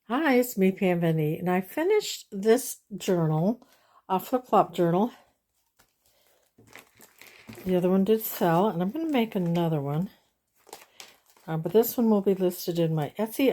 Hi, it's me, PamVanEe, and I finished this journal, a flip-flop journal. The other one did sell, and I'm going to make another one. But this one will be listed in my Etsy.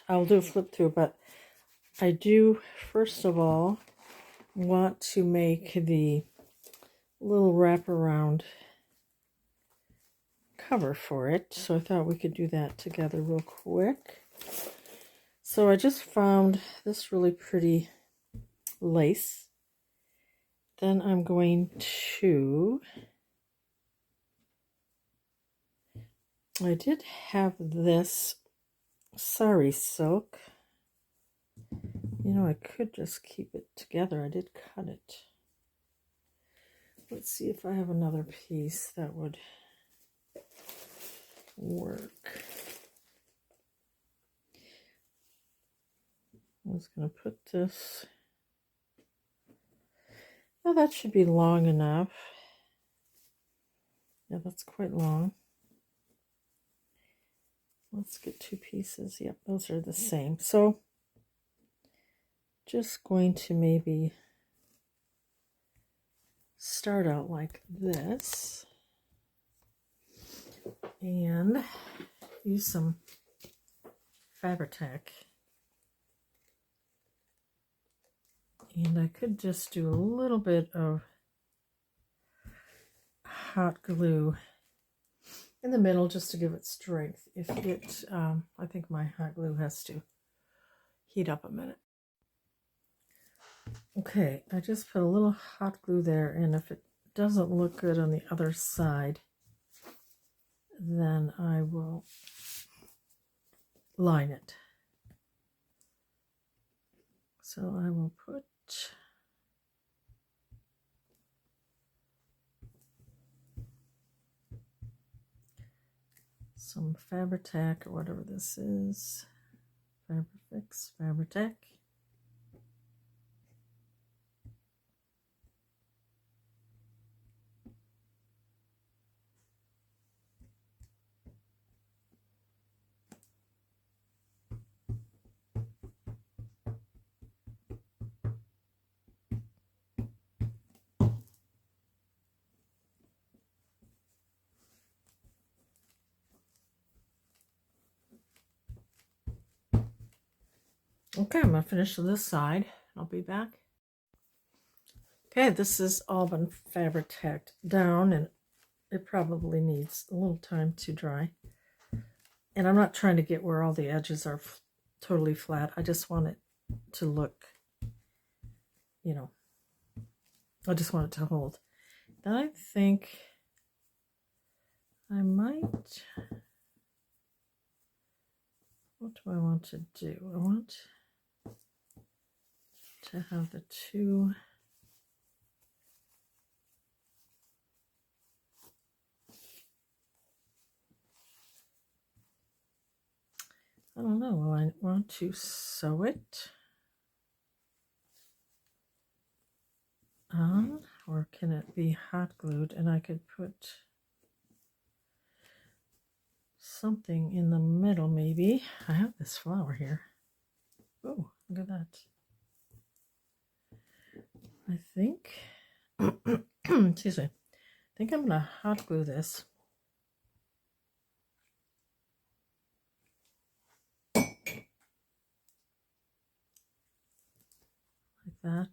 I'll do a flip through, but I do, first of all, want to make the little wraparound cover for it. So I thought we could do that together real quick. So I just found this really pretty lace. Then I'm going to... I did have this sari silk. You know, I could just keep it together. I did cut it. Let's see if I have another piece that would work. I was going to put this... Oh, that should be long enough. Yeah, that's quite long. Let's get two pieces. Yep, those are the same. So, just going to maybe start out like this and use some Fabri-Tac. And I could just do a little bit of hot glue in the middle just to give it strength. If it, I think my hot glue has to heat up a minute. Okay, I just put a little hot glue there, and if it doesn't look good on the other side, then I will line it. So I will put some Fabri-Tac or whatever this is. Fabri-Fix, Fabri-Tac. Okay, I'm going to finish this side. I'll be back. Okay, this has all been Fabri-Tac'd down, and it probably needs a little time to dry. And I'm not trying to get where all the edges are totally flat. I just want it to look, you know, I just want it to hold. Then I think I might... What do I want to do? I want to have the two... I don't know. Will I want to sew it on, or can it be hot glued and I could put something in the middle maybe? I have this flower here. Oh, look at that. I think, excuse me, I think I'm going to hot glue this. Like that.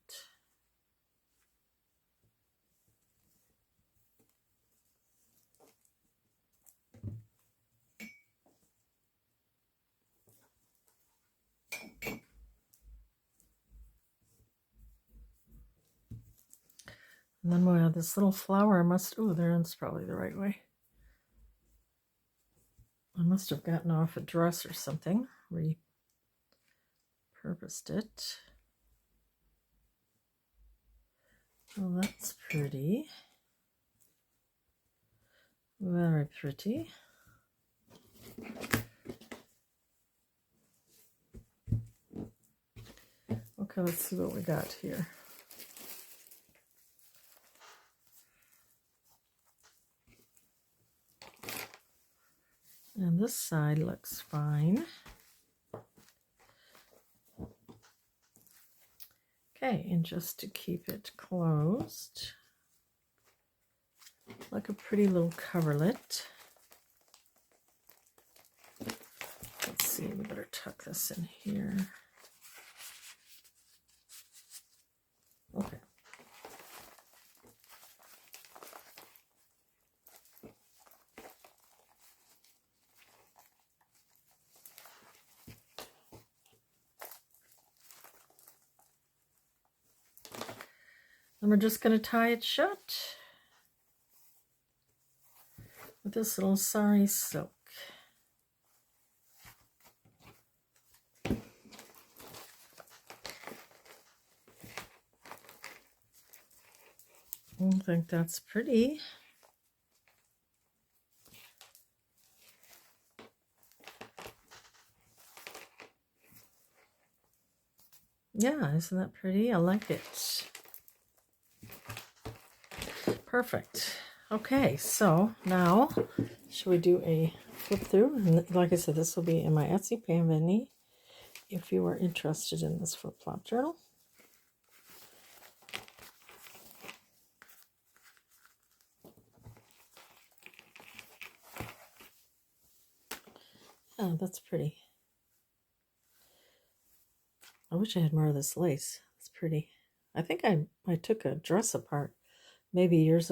And then we'll have this little flower. That's probably the right way. I must have gotten off a dress or something, repurposed it. Well, that's pretty. Very pretty. Okay, let's see what we got here. And this side looks fine. Okay, and just to keep it closed, like a pretty little coverlet. Let's see, we better tuck this in here. Okay. And we're just going to tie it shut with this little sari silk. I think that's pretty. Yeah, isn't that pretty? I like it. Perfect. Okay, so now should we do a flip through? And like I said, this will be in my Etsy-PamVanEe if you are interested in this flip flop journal. Yeah, that's pretty. I wish I had more of this lace. It's pretty. I think I took a dress apart maybe years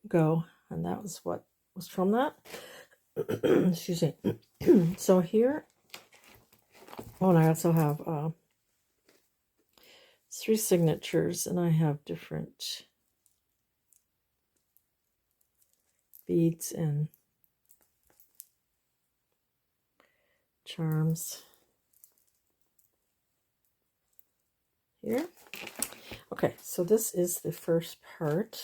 ago, and that was what was from that. Excuse me. So here, oh, and I also have 3 signatures, and I have different beads and charms here. Okay, so this is the first part.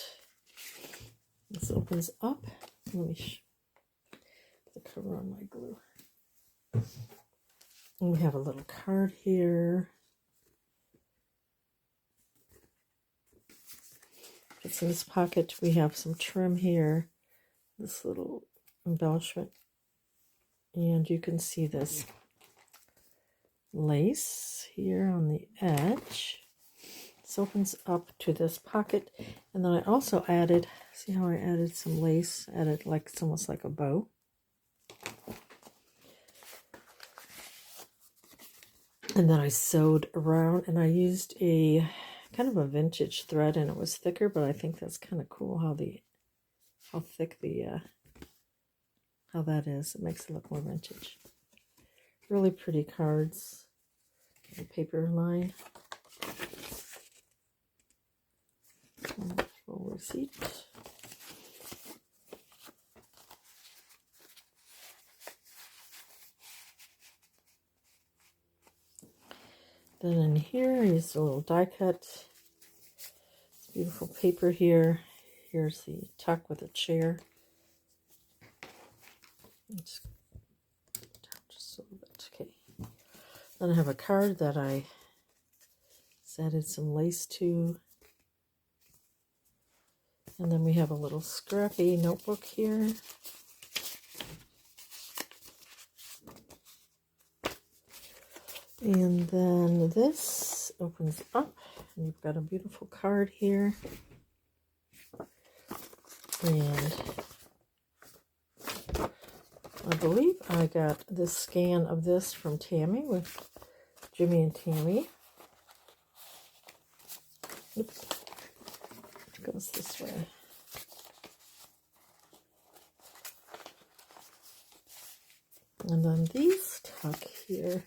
This opens up. Let me put the cover on my glue. And we have a little card here. It's in this pocket. We have some trim here. This little embellishment. And you can see this lace here on the edge. This opens up to this pocket. And then I also added, see how I added some lace? Added like, it's almost like a bow. And then I sewed around, and I used a kind of a vintage thread, and it was thicker, but I think that's kind of cool how thick how that is. It makes it look more vintage. Really pretty cards. The paper line. Full receipt. Then in here is a little die cut. It's beautiful paper here. Here's the tuck with a chair. Just a little bit. Okay. Then I have a card that I added some lace to. And then we have a little scrappy notebook here. And then this opens up, and you've got a beautiful card here. And I believe I got this scan of this from Tammy with Jimmy and Tammy. Oops. It goes this way. And then these tuck here.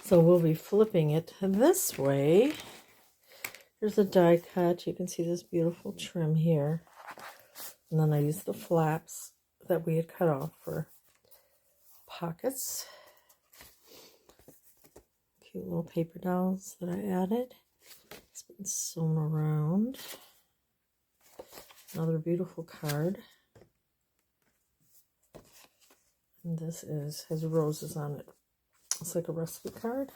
So we'll be flipping it this way. Here's a die cut. You can see this beautiful trim here. And then I used the flaps that we had cut off for pockets. Cute little paper dolls that I added. It's been sewn around. Another beautiful card. And this has roses on it. It's like a recipe card.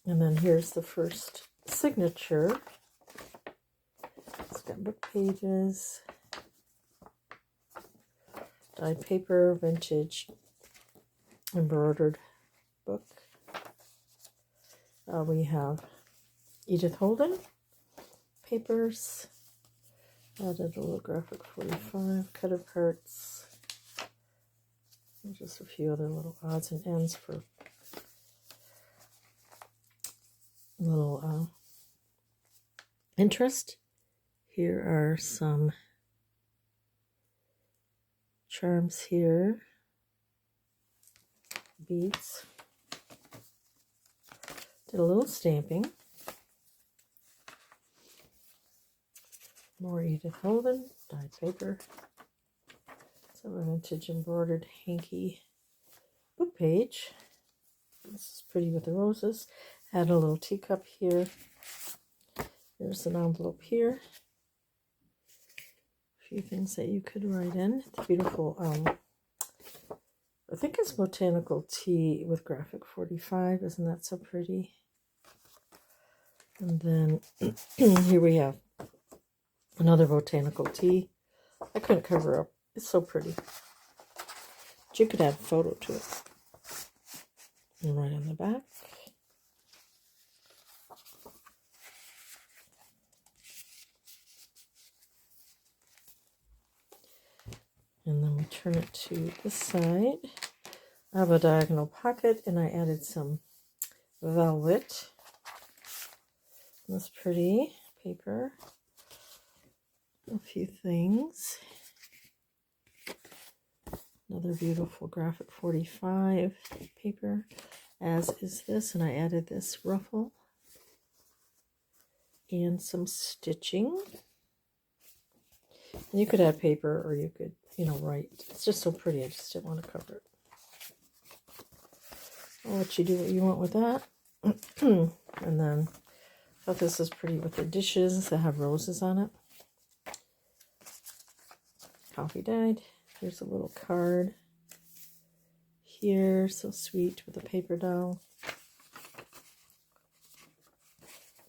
And then here's the first signature. It's got book pages. dyed paper, vintage embroidered book. We have Edith Holden papers. Added a little graphic 45, cut of hearts, and just a few other little odds and ends for little interest. Here are some charms here, beads. Did a little stamping. More Edith Holden, dyed paper. Some vintage embroidered hanky book page. This is pretty with the roses. Add a little teacup here. There's an envelope here. A few things that you could write in. It's beautiful. I think it's botanical tea with graphic 45. Isn't that so pretty? And then here we have another botanical tea. I couldn't cover up. It's so pretty. But you could add a photo to it. And right on the back. And then we turn it to this side. I have a diagonal pocket and I added some velvet. This pretty paper. A few things. Another beautiful graphic 45 paper, as is this, and I added this ruffle and some stitching. And you could add paper or you could, write. It's just so pretty. I just didn't want to cover it. I'll let you do what you want with that. And then I thought this was pretty with the dishes that have roses on it. Coffee dyed. Here's a little card here, so sweet, with a paper doll.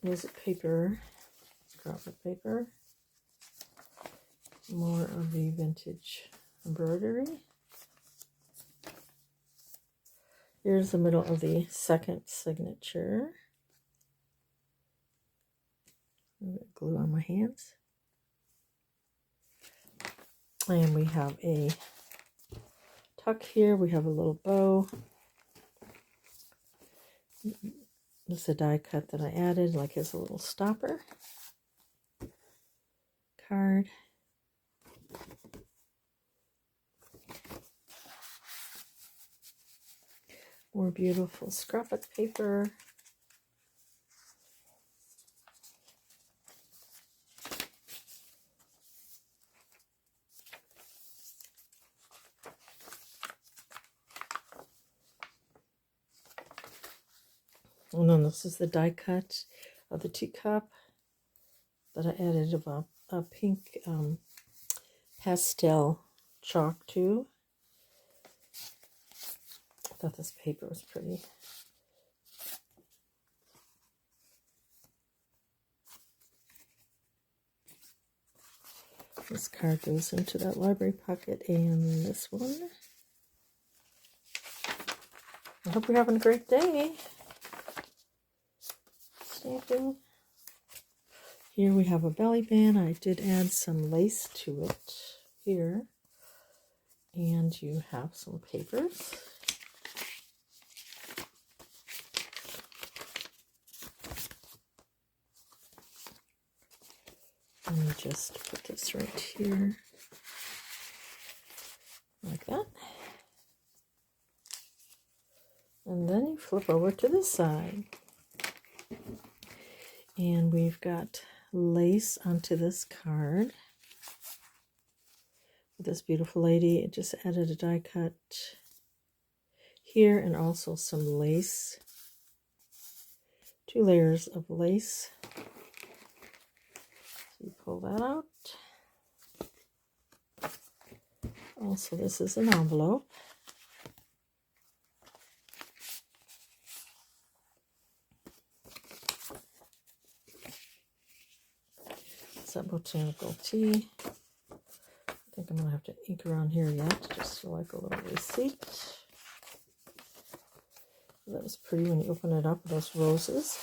Music paper, scrapbook paper. More of the vintage embroidery. Here's the middle of the second signature. Glue on my hands. And we have a tuck here. We have a little bow. This is a die cut that I added, like as a little stopper. Card. More beautiful scrapbook paper. And then this is the die cut of the teacup that I added about a pink pastel chalk to. I thought this paper was pretty. This card goes into that library pocket, and this one. I hope you're having a great day. Stamping. Here we have a belly band. I did add some lace to it here. And you have some papers. Let me just put this right here, like that. And then you flip over to the side. And we've got lace onto this card. This beautiful lady, it just added a die cut here and also some lace. 2 layers of lace. You pull that out. Also, this is an envelope. It's a botanical tea. I think think I'm going to have to ink around here yet, just for like a little receipt. That was pretty when you open it up, those roses.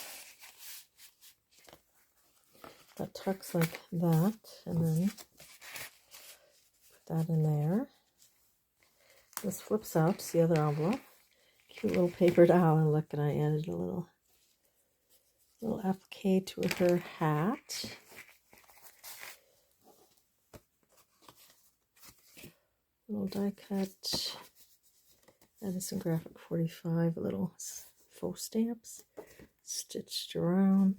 That tucks like that, and then put that in there. This flips out to the other envelope. Cute little paper towel, and look, and I added a little applique to her hat. Little die cut. Added some graphic 45 little faux stamps stitched around.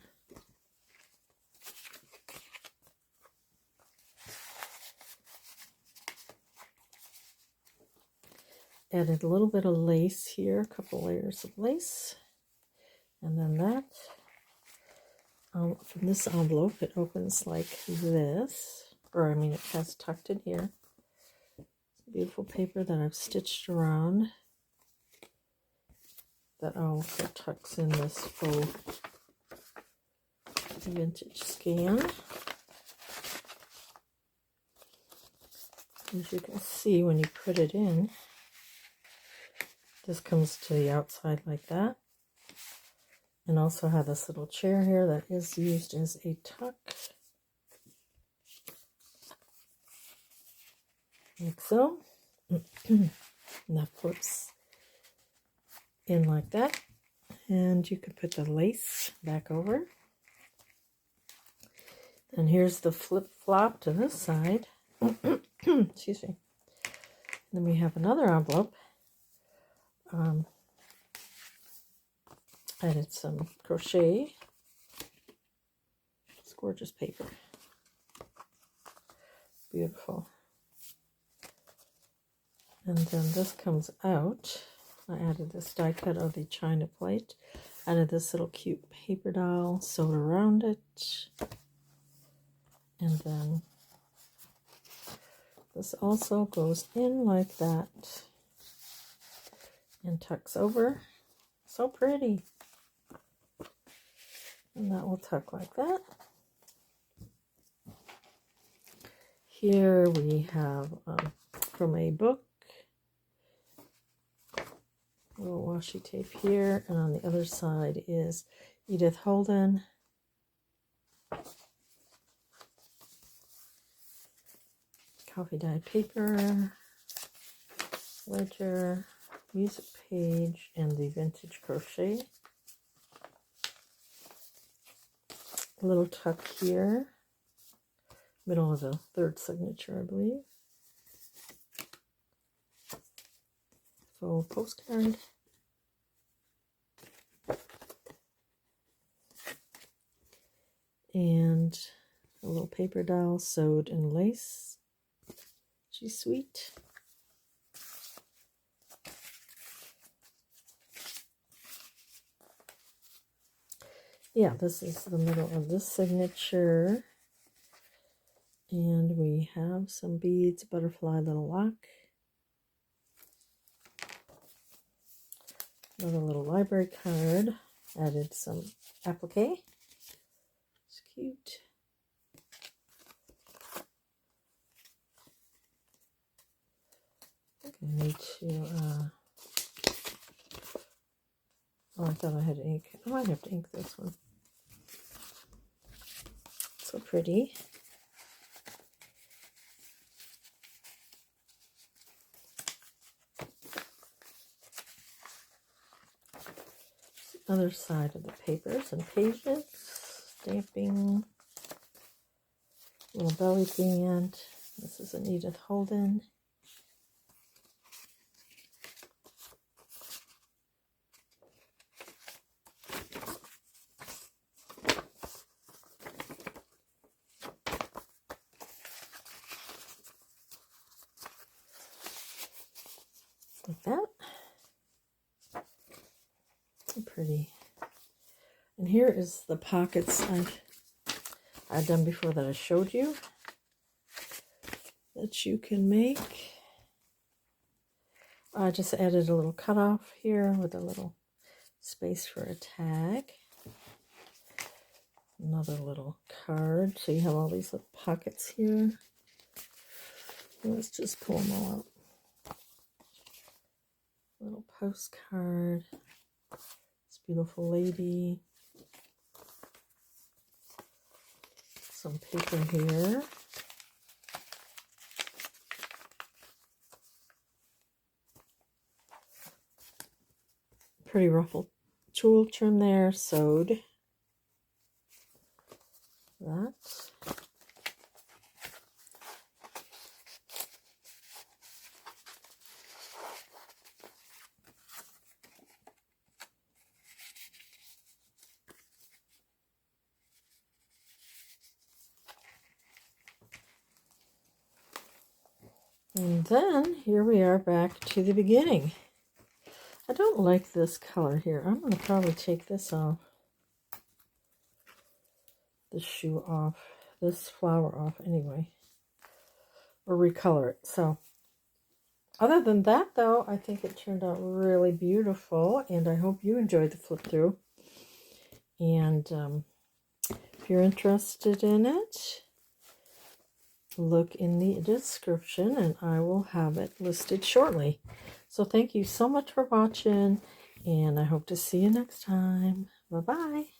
Added a little bit of lace here, a couple layers of lace. And then that, from this envelope, it opens like this. Or, I mean, it has tucked in here. Beautiful paper that I've stitched around. That also tucks in this faux vintage scan. As you can see, when you put it in, this comes to the outside like that. And also have this little chair here that is used as a tuck. Like so. And that flips in like that. And you could put the lace back over. And here's the flip-flop to this side. Excuse me. Then we have another envelope. Added some crochet. It's gorgeous paper. Beautiful. And then this comes out. I added this die cut of the china plate. Added this little cute paper doll, sewed around it. And then this also goes in like that and tucks over. So pretty. And that will tuck like that. Here we have from a book, a little washi tape here, and on the other side is Edith Holden. Coffee dyed paper, ledger, music page, and the vintage crochet. A little tuck here, middle of the third signature, I believe. Full postcard. And a little paper doll sewed in lace. She's sweet. Yeah, this is the middle of this signature. And we have some beads, butterfly little lock. Another little library card. Added some applique. It's cute. I think I need to, oh, I thought I had ink. I might have to ink this one. So pretty. Other side of the papers and pages, stamping, little belly band. This is an Edith Holden. Like that. Pretty. And here is the pockets I've done before that I showed you that you can make. I just added a little cutoff here with a little space for a tag. Another little card. So you have all these little pockets here. Let's just pull them all out. Little postcard. This beautiful lady. Some paper here. Pretty ruffled tulle trim there, sewed. That. And then here we are back to the beginning. I don't like this color here. I'm going to probably take this off. This shoe off. This flower off anyway. Or recolor it. So, other than that though, I think it turned out really beautiful. And I hope you enjoyed the flip through. And if you're interested in it, look in the description and I will have it listed shortly. So thank you so much for watching, and I hope to see you next time. Bye-bye.